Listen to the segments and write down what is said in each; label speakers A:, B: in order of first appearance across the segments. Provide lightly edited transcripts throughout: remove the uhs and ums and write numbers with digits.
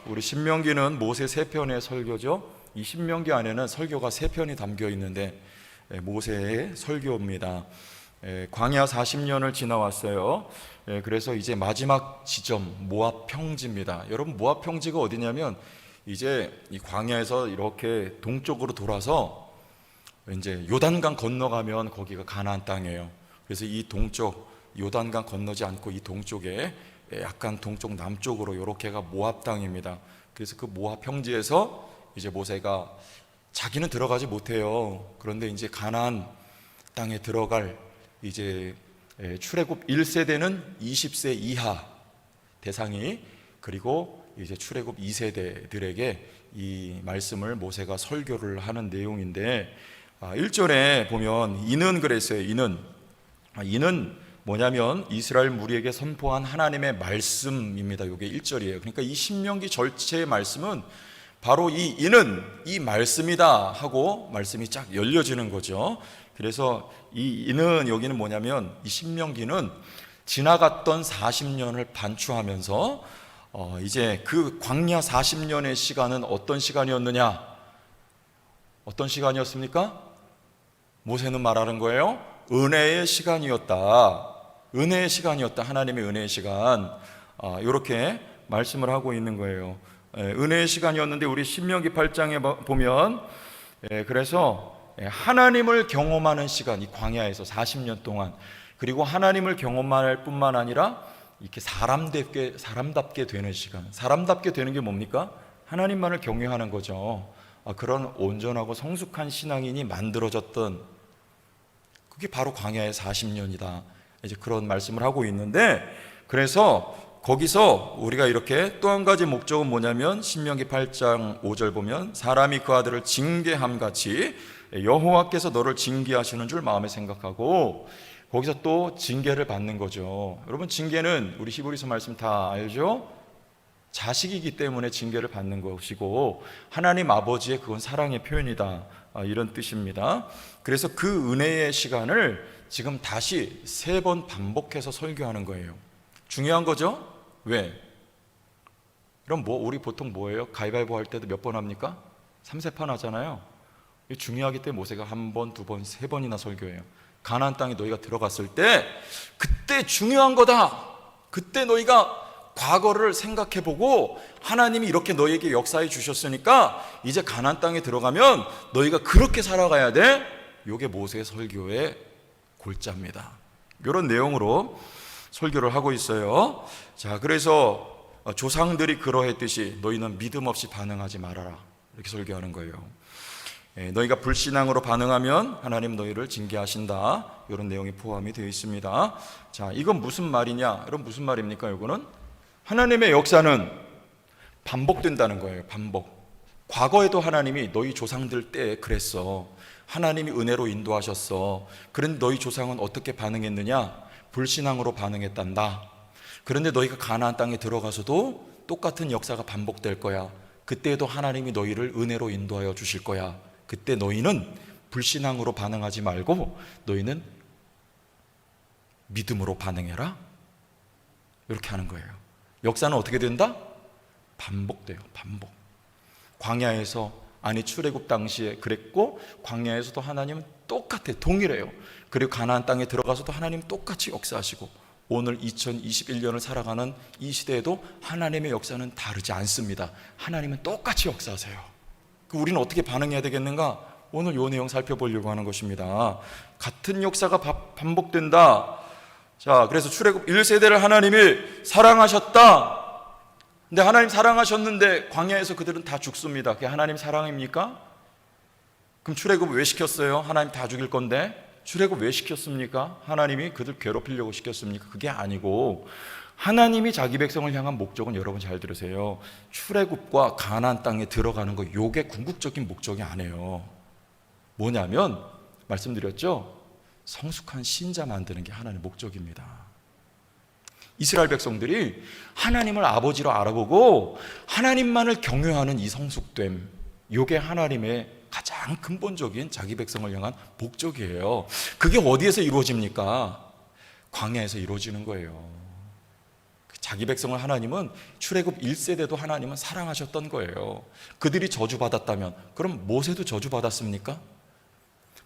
A: 우리 신명기는 모세 3편의 설교죠. 이 신명기 안에는 설교가 3편이 담겨 있는데 모세의 설교입니다. 광야 40년을 지나왔어요. 그래서 이제 마지막 지점 모압 평지입니다. 여러분, 모압 평지가 어디냐면 이제 이 광야에서 이렇게 동쪽으로 돌아서 이제 요단강 건너가면 거기가 가나안 땅이에요. 그래서 이 동쪽 요단강 건너지 않고 이 동쪽에 약간 동쪽 남쪽으로 이렇게가 모압 땅입니다. 그래서 그 모압 평지에서 이제 모세가 자기는 들어가지 못해요. 그런데 이제 가나안 땅에 들어갈 이제 출애굽 1세대는 20세 이하 대상이, 그리고 이제 출애굽 2세대들에게 이 말씀을 모세가 설교를 하는 내용인데, 1절에 보면 이는 그랬어요. 이는 뭐냐면 이스라엘 무리에게 선포한 하나님의 말씀입니다. 이게 1절이에요. 그러니까 이 신명기 전체의 말씀은 바로 이는 이 말씀이다 하고 말씀이 쫙 열려지는 거죠. 그래서 이는 여기는 뭐냐면 이 신명기는 지나갔던 40년을 반추하면서 이제 그 광야 40년의 시간은 어떤 시간이었느냐? 어떤 시간이었습니까? 모세는 말하는 거예요. 은혜의 시간이었다. 은혜의 시간이었다. 하나님의 은혜의 시간. 이렇게 말씀을 하고 있는 거예요. 은혜의 시간이었는데 우리 신명기 8장에 보면 그래서 하나님을 경험하는 시간, 이 광야에서 40년 동안, 그리고 하나님을 경험할 뿐만 아니라 이렇게 사람답게 되는 시간. 사람답게 되는 게 뭡니까? 하나님만을 경외하는 거죠. 그런 온전하고 성숙한 신앙인이 만들어졌던, 그게 바로 광야의 40년이다. 이제 그런 말씀을 하고 있는데, 그래서 거기서 우리가 이렇게 또 한 가지 목적은 뭐냐면 신명기 8장 5절 보면 사람이 그 아들을 징계함 같이 여호와께서 너를 징계하시는 줄 마음에 생각하고, 거기서 또 징계를 받는 거죠. 여러분, 징계는 우리 히브리서 말씀 다 알죠? 자식이기 때문에 징계를 받는 것이고 하나님 아버지의 그건 사랑의 표현이다, 이런 뜻입니다. 그래서 그 은혜의 시간을 지금 다시 3번 반복해서 설교하는 거예요. 중요한 거죠? 왜? 그럼 우리 보통 뭐예요? 가위바위보 할 때도 몇 번 합니까? 3세판 하잖아요. 이게 중요하기 때문에 모세가 1번, 2번, 3번이나 설교해요. 가나안 땅에 너희가 들어갔을 때 그때 중요한 거다. 그때 너희가 과거를 생각해보고 하나님이 이렇게 너희에게 역사해 주셨으니까 이제 가나안 땅에 들어가면 너희가 그렇게 살아가야 돼. 이게 모세의 설교의 골자입니다. 이런 내용으로 설교를 하고 있어요. 자, 그래서 조상들이 그러했듯이 너희는 믿음 없이 반응하지 말아라, 이렇게 설교하는 거예요. 너희가 불신앙으로 반응하면 하나님 너희를 징계하신다, 이런 내용이 포함이 되어 있습니다. 자, 이건 무슨 말이냐? 여러분, 무슨 말입니까? 이거는 하나님의 역사는 반복된다는 거예요. 반복. 과거에도 하나님이 너희 조상들 때 그랬어. 하나님이 은혜로 인도하셨어. 그런데 너희 조상은 어떻게 반응했느냐? 불신앙으로 반응했단다. 그런데 너희가 가나안 땅에 들어가서도 똑같은 역사가 반복될 거야. 그때에도 하나님이 너희를 은혜로 인도하여 주실 거야. 그때 너희는 불신앙으로 반응하지 말고 너희는 믿음으로 반응해라, 이렇게 하는 거예요. 역사는 어떻게 된다? 반복돼요. 반복. 광야에서, 출애굽 당시에 그랬고 광야에서도 하나님은 똑같아, 동일해요. 그리고 가나안 땅에 들어가서도 하나님 똑같이 역사하시고 오늘 2021년을 살아가는 이 시대에도 하나님의 역사는 다르지 않습니다. 하나님은 똑같이 역사하세요. 우리는 어떻게 반응해야 되겠는가? 오늘 이 내용 살펴보려고 하는 것입니다. 같은 역사가 반복된다. 자, 그래서 출애굽 1세대를 하나님이 사랑하셨다. 근데 하나님 사랑하셨는데 광야에서 그들은 다 죽습니다. 그게 하나님 사랑입니까? 그럼 출애굽 왜 시켰어요? 하나님 다 죽일 건데 출애굽 왜 시켰습니까? 하나님이 그들 괴롭히려고 시켰습니까? 그게 아니고 하나님이 자기 백성을 향한 목적은, 여러분 잘 들으세요, 출애굽과 가나안 땅에 들어가는 거, 요게 궁극적인 목적이 아니에요. 뭐냐면 말씀드렸죠? 성숙한 신자 만드는 게 하나님의 목적입니다. 이스라엘 백성들이 하나님을 아버지로 알아보고 하나님만을 경외하는 이 성숙됨, 이게 하나님의 가장 근본적인 자기 백성을 향한 목적이에요. 그게 어디에서 이루어집니까? 광야에서 이루어지는 거예요. 자기 백성을 하나님은 출애굽 1세대도 하나님은 사랑하셨던 거예요. 그들이 저주받았다면 그럼 모세도 저주받았습니까?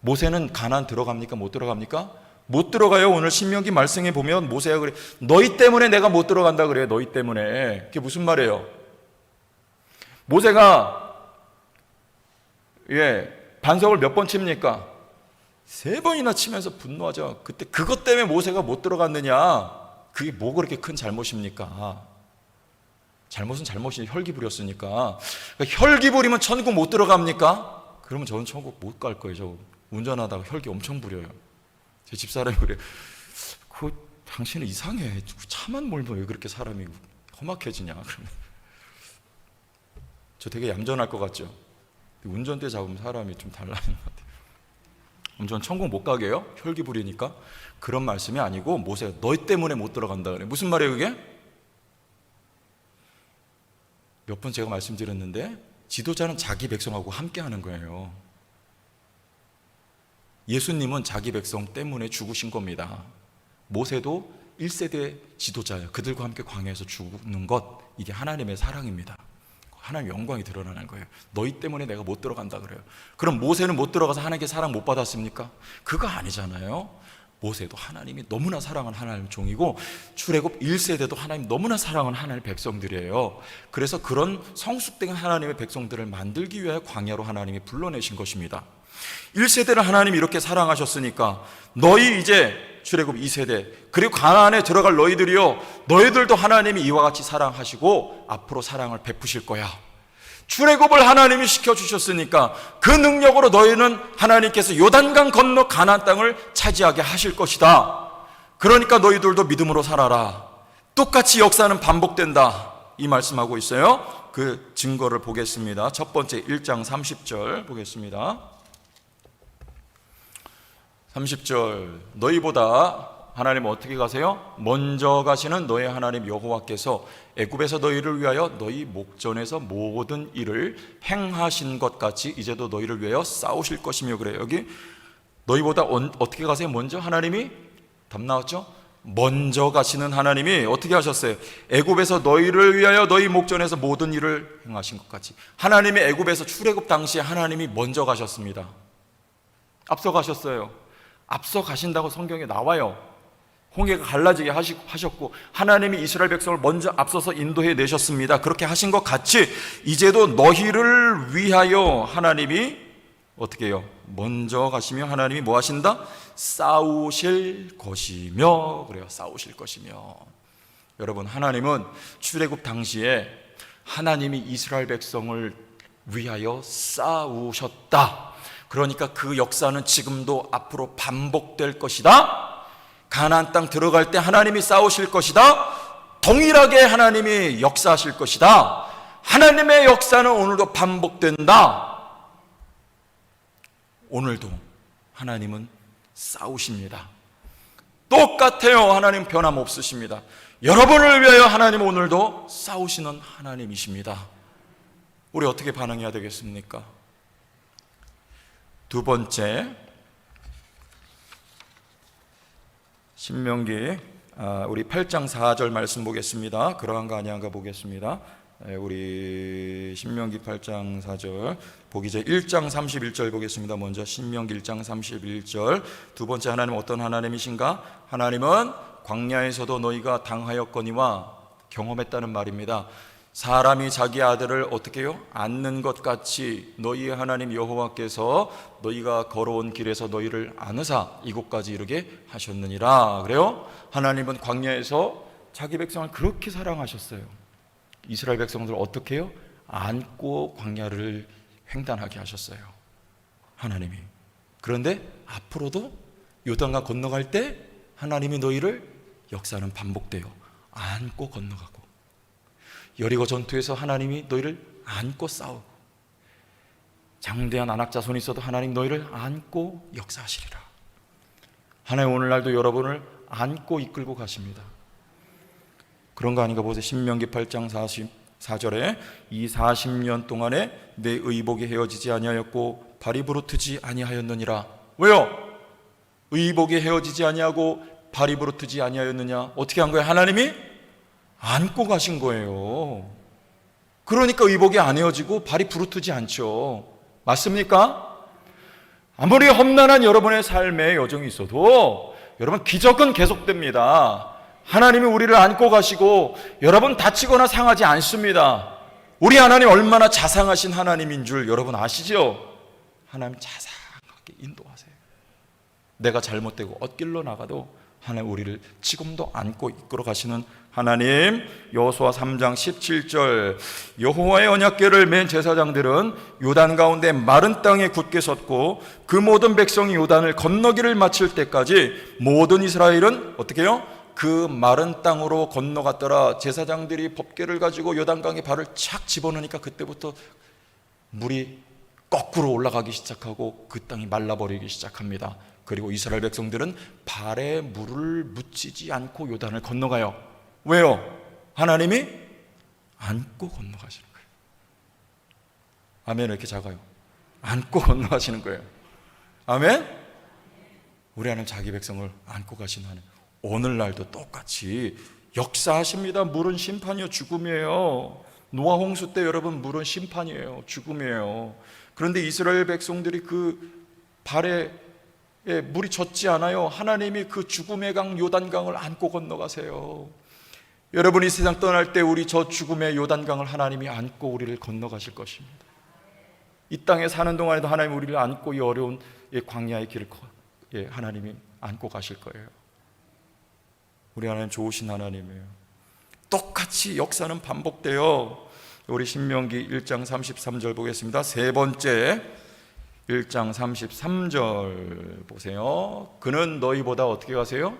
A: 모세는 가나안 들어갑니까? 못 들어갑니까? 못 들어가요. 오늘 신명기 말씀에 보면 모세가 그래, 너희 때문에 내가 못 들어간다 그래요. 너희 때문에. 그게 무슨 말이에요? 모세가 반석을 몇 번 칩니까? 3번이나 치면서 분노하죠. 그때 그것 때문에 모세가 못 들어갔느냐? 그게 뭐 그렇게 큰 잘못입니까? 잘못은 잘못이 혈기 부렸으니까. 그러니까 혈기 부리면 천국 못 들어갑니까? 그러면 저는 천국 못 갈 거예요. 저 운전하다가 혈기 엄청 부려요. 제 집사람이 그래요. 당신은 이상해. 차만 몰면 왜 그렇게 사람이 험악해지냐? 그러면 저 되게 얌전할 것 같죠? 운전대 잡으면 사람이 좀 달라지는 것 같아요. 전 천국 못 가게 해요? 혈기 부리니까? 그런 말씀이 아니고 모세가 너희 때문에 못 들어간다 그래. 무슨 말이에요 그게? 몇 번 제가 말씀드렸는데 지도자는 자기 백성하고 함께 하는 거예요. 예수님은 자기 백성 때문에 죽으신 겁니다. 모세도 1세대 지도자예요. 그들과 함께 광야에서 죽는 것, 이게 하나님의 사랑입니다. 하나님의 영광이 드러나는 거예요. 너희 때문에 내가 못 들어간다 그래요. 그럼 모세는 못 들어가서 하나님께 사랑 못 받았습니까? 그거 아니잖아요. 모세도 하나님이 너무나 사랑하는 하나님의 종이고 출애굽 1세대도 하나님 너무나 사랑하는 하나님의 백성들이에요. 그래서 그런 성숙된 하나님의 백성들을 만들기 위해 광야로 하나님이 불러내신 것입니다. 1세대를 하나님이 이렇게 사랑하셨으니까 너희 이제 출애굽 2세대 그리고 가나안에 들어갈 너희들이요, 너희들도 하나님이 이와 같이 사랑하시고 앞으로 사랑을 베푸실 거야. 출애굽을 하나님이 시켜주셨으니까 그 능력으로 너희는 하나님께서 요단강 건너 가나안 땅을 차지하게 하실 것이다. 그러니까 너희들도 믿음으로 살아라. 똑같이 역사는 반복된다, 이 말씀하고 있어요. 그 증거를 보겠습니다. 첫 번째 1장 30절 보겠습니다. 30절 너희보다 하나님 어떻게 가세요? 먼저 가시는 너희 하나님 여호와께서 애굽에서 너희를 위하여 너희 목전에서 모든 일을 행하신 것 같이 이제도 너희를 위하여 싸우실 것이며 그래요. 여기 너희보다 어떻게 가세요? 먼저 하나님이 답 나왔죠? 먼저 가시는 하나님이 어떻게 하셨어요? 애굽에서 너희를 위하여 너희 목전에서 모든 일을 행하신 것 같이. 하나님이 애굽에서 출애굽 당시에 하나님이 먼저 가셨습니다. 앞서 가셨어요. 앞서 가신다고 성경에 나와요. 홍해가 갈라지게 하셨고 하나님이 이스라엘 백성을 먼저 앞서서 인도해 내셨습니다. 그렇게 하신 것 같이 이제도 너희를 위하여 하나님이 어떻게 해요? 먼저 가시며 하나님이 뭐 하신다? 싸우실 것이며 그래요. 싸우실 것이며. 여러분, 하나님은 출애굽 당시에 하나님이 이스라엘 백성을 위하여 싸우셨다. 그러니까 그 역사는 지금도 앞으로 반복될 것이다. 가나안 땅 들어갈 때 하나님이 싸우실 것이다. 동일하게 하나님이 역사하실 것이다. 하나님의 역사는 오늘도 반복된다. 오늘도 하나님은 싸우십니다. 똑같아요. 하나님 변함없으십니다. 여러분을 위하여 하나님 오늘도 싸우시는 하나님이십니다. 우리 어떻게 반응해야 되겠습니까? 두 번째, 신명기 우리 8장 4절 말씀 보겠습니다. 그러한가 아니한가 보겠습니다. 우리 신명기 8장 4절 보기 전에 1장 31절 보겠습니다. 먼저 신명기 1장 31절. 두 번째, 하나님은 어떤 하나님이신가? 하나님은 광야에서도 너희가 당하였거니와 경험했다는 말입니다. 사람이 자기 아들을 어떻게 해요? 안는 것 같이 너희 하나님 여호와께서 너희가 걸어온 길에서 너희를 안으사 이곳까지 이르게 하셨느니라. 그래요? 하나님은 광야에서 자기 백성을 그렇게 사랑하셨어요. 이스라엘 백성들을 어떻게 해요? 안고 광야를 횡단하게 하셨어요. 하나님이. 그런데 앞으로도 요단강 건너갈 때 하나님이 너희를, 역사는 반복돼요. 안고 건너가고, 여리고 전투에서 하나님이 너희를 안고 싸우고, 장대한 안악자손이 있어도 하나님 너희를 안고 역사하시리라. 하나님 오늘날도 여러분을 안고 이끌고 가십니다. 그런 거 아닌가 보세요. 신명기 8장 44절에 이 40년 동안에 내 의복이 헤어지지 아니하였고 발이 부르트지 아니하였느니라. 왜요? 의복이 헤어지지 아니하고 발이 부르트지 아니하였느냐? 어떻게 한 거예요? 하나님이 안고 가신 거예요. 그러니까 의복이 안 헤어지고 발이 부르트지 않죠. 맞습니까? 아무리 험난한 여러분의 삶의 여정이 있어도 여러분 기적은 계속됩니다. 하나님이 우리를 안고 가시고 여러분 다치거나 상하지 않습니다. 우리 하나님 얼마나 자상하신 하나님인 줄 여러분 아시죠? 하나님 자상하게 인도하세요. 내가 잘못되고 엇길로 나가도 하나님 우리를 지금도 안고 이끌어 가시는 하나님. 여호수아 3장 17절, 여호와의 언약궤를 맨 제사장들은 요단 가운데 마른 땅에 굳게 섰고 그 모든 백성이 요단을 건너기를 마칠 때까지 모든 이스라엘은 어떻게 해요? 그 마른 땅으로 건너갔더라. 제사장들이 법궤를 가지고 요단강에 발을 착 집어넣으니까 그때부터 물이 거꾸로 올라가기 시작하고 그 땅이 말라버리기 시작합니다. 그리고 이스라엘 백성들은 발에 물을 묻히지 않고 요단을 건너가요. 왜요? 하나님이 안고 건너가시는 거예요. 아멘. 왜 이렇게 작아요? 안고 건너가시는 거예요. 아멘. 우리 하나님 자기 백성을 안고 가시는 하나님, 오늘날도 똑같이 역사하십니다. 물은 심판이요, 죽음이에요. 노아 홍수 때 여러분 물은 심판이에요, 죽음이에요. 그런데 이스라엘 백성들이 그 발에 물이 젖지 않아요. 하나님이 그 죽음의 강 요단강을 안고 건너가세요. 여러분이 세상 떠날 때 우리 저 죽음의 요단강을 하나님이 안고 우리를 건너가실 것입니다. 이 땅에 사는 동안에도 하나님이 우리를 안고 이 어려운 광야의 길을 하나님이 안고 가실 거예요. 우리 하나님 좋으신 하나님이에요. 똑같이 역사는 반복돼요. 우리 신명기 1장 33절 보겠습니다. 세 번째 1장 33절 보세요. 그는 너희보다 어떻게 가세요?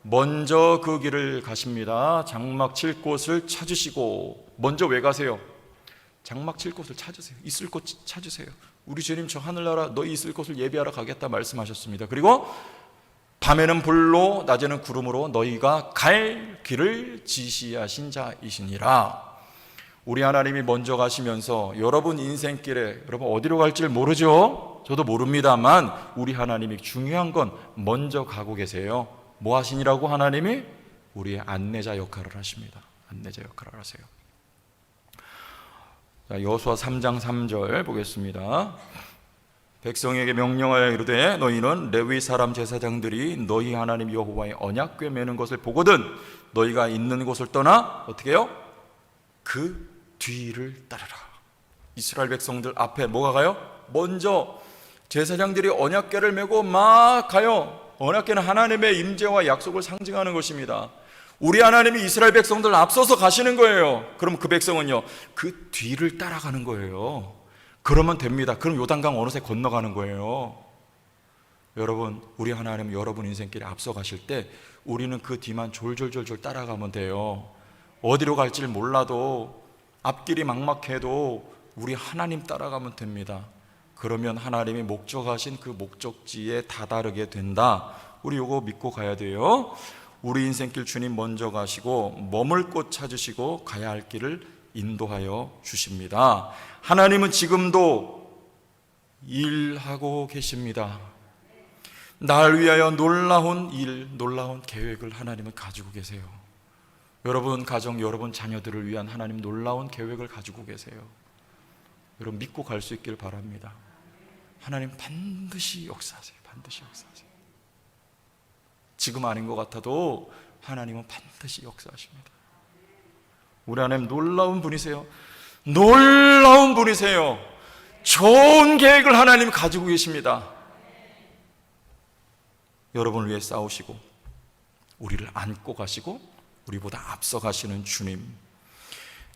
A: 먼저 그 길을 가십니다. 장막 칠 곳을 찾으시고. 먼저 왜 가세요? 장막 칠 곳을 찾으세요. 있을 곳 찾으세요. 우리 주님 저 하늘나라 너희 있을 곳을 예비하러 가겠다 말씀하셨습니다. 그리고 밤에는 불로 낮에는 구름으로 너희가 갈 길을 지시하신 자이시니라. 우리 하나님이 먼저 가시면서 여러분 인생길에 여러분 어디로 갈지 모르죠? 저도 모릅니다만 우리 하나님이 중요한 건 먼저 가고 계세요. 뭐 하시니라고? 하나님이 우리의 안내자 역할을 하십니다. 안내자 역할을 하세요. 자, 여호수아 3장 3절 보겠습니다. 백성에게 명령하여 이르되 너희는 레위 사람 제사장들이 너희 하나님 여호와의 언약궤 매는 것을 보거든 너희가 있는 곳을 떠나 어떻게 해요? 그 뒤를 따르라. 이스라엘 백성들 앞에 뭐가 가요? 먼저 제사장들이 언약궤를 메고 막 가요. 언약궤는 하나님의 임재와 약속을 상징하는 것입니다. 우리 하나님이 이스라엘 백성들 앞서서 가시는 거예요. 그럼 그 백성은요 그 뒤를 따라가는 거예요. 그러면 됩니다. 그럼 요단강 어느새 건너가는 거예요. 여러분, 우리 하나님 여러분 인생길에 앞서 가실 때 우리는 그 뒤만 졸졸졸졸 따라가면 돼요. 어디로 갈지 몰라도 앞길이 막막해도 우리 하나님 따라가면 됩니다. 그러면 하나님이 목적하신 그 목적지에 다다르게 된다. 우리 요거 믿고 가야 돼요. 우리 인생길 주님 먼저 가시고 머물 곳 찾으시고 가야 할 길을 인도하여 주십니다. 하나님은 지금도 일하고 계십니다. 날 위하여 놀라운 일, 놀라운 계획을 하나님은 가지고 계세요. 여러분 가정, 여러분 자녀들을 위한 하나님 놀라운 계획을 가지고 계세요. 여러분 믿고 갈 수 있길 바랍니다. 하나님 반드시 역사하세요. 반드시 역사하세요. 지금 아닌 것 같아도 하나님은 반드시 역사하십니다. 우리 하나님 놀라운 분이세요. 놀라운 분이세요. 좋은 계획을 하나님 가지고 계십니다. 여러분을 위해 싸우시고 우리를 안고 가시고 우리보다 앞서 가시는 주님.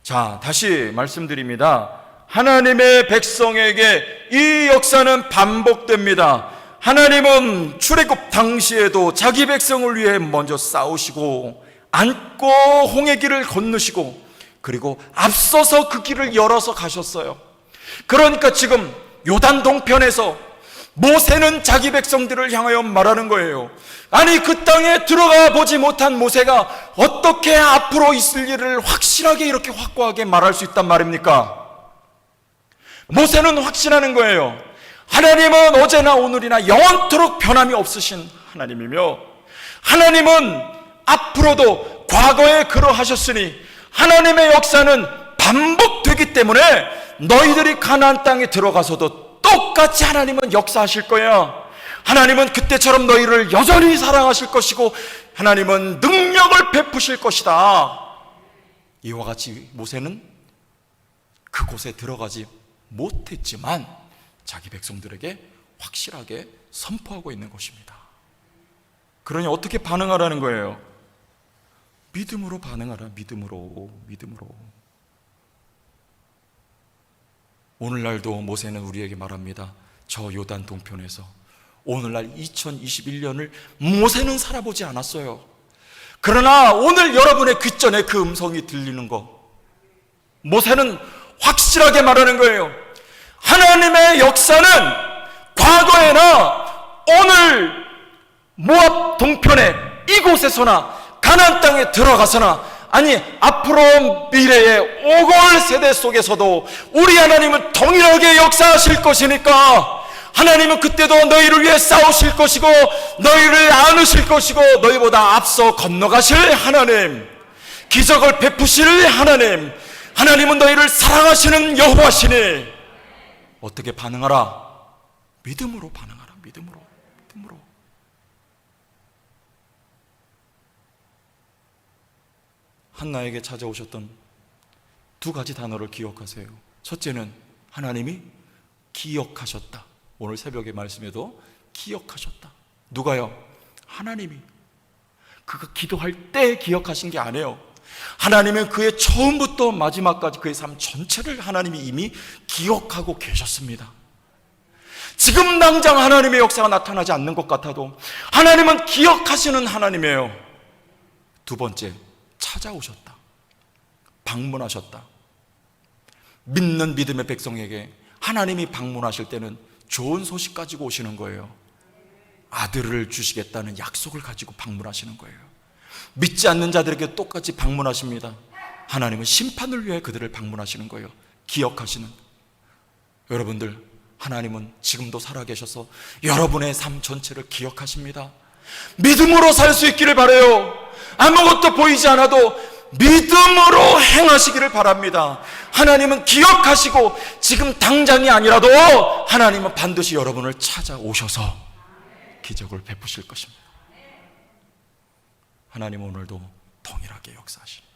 A: 자, 다시 말씀드립니다. 하나님의 백성에게 이 역사는 반복됩니다. 하나님은 출애굽 당시에도 자기 백성을 위해 먼저 싸우시고 안고 홍해 길을 건너시고 그리고 앞서서 그 길을 열어서 가셨어요. 그러니까 지금 요단 동편에서 모세는 자기 백성들을 향하여 말하는 거예요. 아니 그 땅에 들어가 보지 못한 모세가 어떻게 앞으로 있을 일을 확실하게 이렇게 확고하게 말할 수 있단 말입니까? 모세는 확신하는 거예요. 하나님은 어제나 오늘이나 영원토록 변함이 없으신 하나님이며 하나님은 앞으로도 과거에 그러하셨으니 하나님의 역사는 반복되기 때문에 너희들이 가나안 땅에 들어가서도 똑같이 하나님은 역사하실 거야. 하나님은 그때처럼 너희를 여전히 사랑하실 것이고 하나님은 능력을 베푸실 것이다. 이와 같이 모세는 그곳에 들어가지 못했지만 자기 백성들에게 확실하게 선포하고 있는 것입니다. 그러니 어떻게 반응하라는 거예요? 믿음으로 반응하라. 믿음으로. 오늘날도 모세는 우리에게 말합니다. 저 요단 동편에서 오늘날 2021년을 모세는 살아보지 않았어요. 그러나 오늘 여러분의 귓전에 그 음성이 들리는 거, 모세는 확실하게 말하는 거예요. 하나님의 역사는 과거에나 오늘 모압 동편에 이곳에서나 가나안 땅에 들어가서나 아니 앞으로 미래의 오골 세대 속에서도 우리 하나님은 동일하게 역사하실 것이니까 하나님은 그때도 너희를 위해 싸우실 것이고 너희를 안으실 것이고 너희보다 앞서 건너가실 하나님, 기적을 베푸실 하나님, 하나님은 너희를 사랑하시는 여호와시니 어떻게 반응하라? 믿음으로 반응하라. 믿음으로. 한나에게 찾아오셨던 두 가지 단어를 기억하세요. 첫째는 하나님이 기억하셨다. 오늘 새벽의 말씀에도 기억하셨다. 누가요? 하나님이. 그가 기도할 때 기억하신 게 아니에요. 하나님은 그의 처음부터 마지막까지 그의 삶 전체를 하나님이 이미 기억하고 계셨습니다. 지금 당장 하나님의 역사가 나타나지 않는 것 같아도 하나님은 기억하시는 하나님이에요. 두 번째, 찾아오셨다. 방문하셨다. 믿는 믿음의 백성에게 하나님이 방문하실 때는 좋은 소식 가지고 오시는 거예요. 아들을 주시겠다는 약속을 가지고 방문하시는 거예요. 믿지 않는 자들에게 똑같이 방문하십니다. 하나님은 심판을 위해 그들을 방문하시는 거예요. 기억하시는. 여러분들, 하나님은 지금도 살아계셔서 여러분의 삶 전체를 기억하십니다. 믿음으로 살 수 있기를 바라요. 아무것도 보이지 않아도 믿음으로 행하시기를 바랍니다. 하나님은 기억하시고 지금 당장이 아니라도 하나님은 반드시 여러분을 찾아오셔서 기적을 베푸실 것입니다. 하나님은 오늘도 동일하게 역사하십니다.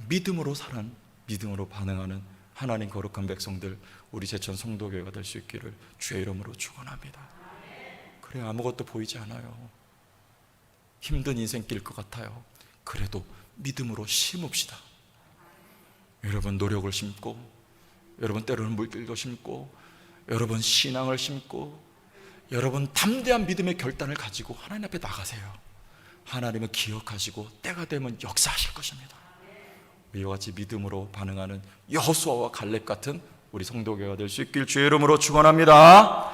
A: 믿음으로 사는, 믿음으로 반응하는 하나님 거룩한 백성들, 우리 제천 성도교회가 될 수 있기를 주의 이름으로 축원합니다. 그래, 아무것도 보이지 않아요. 힘든 인생길 것 같아요. 그래도 믿음으로 심읍시다. 여러분 노력을 심고, 여러분 때로는 물길도 심고, 여러분 신앙을 심고, 여러분 담대한 믿음의 결단을 가지고 하나님 앞에 나가세요. 하나님은 기억하시고 때가 되면 역사하실 것입니다. 이와 같이 믿음으로 반응하는 여호수아와 갈렙 같은 우리 성도교회가 될 수 있길 주의 이름으로 축원합니다.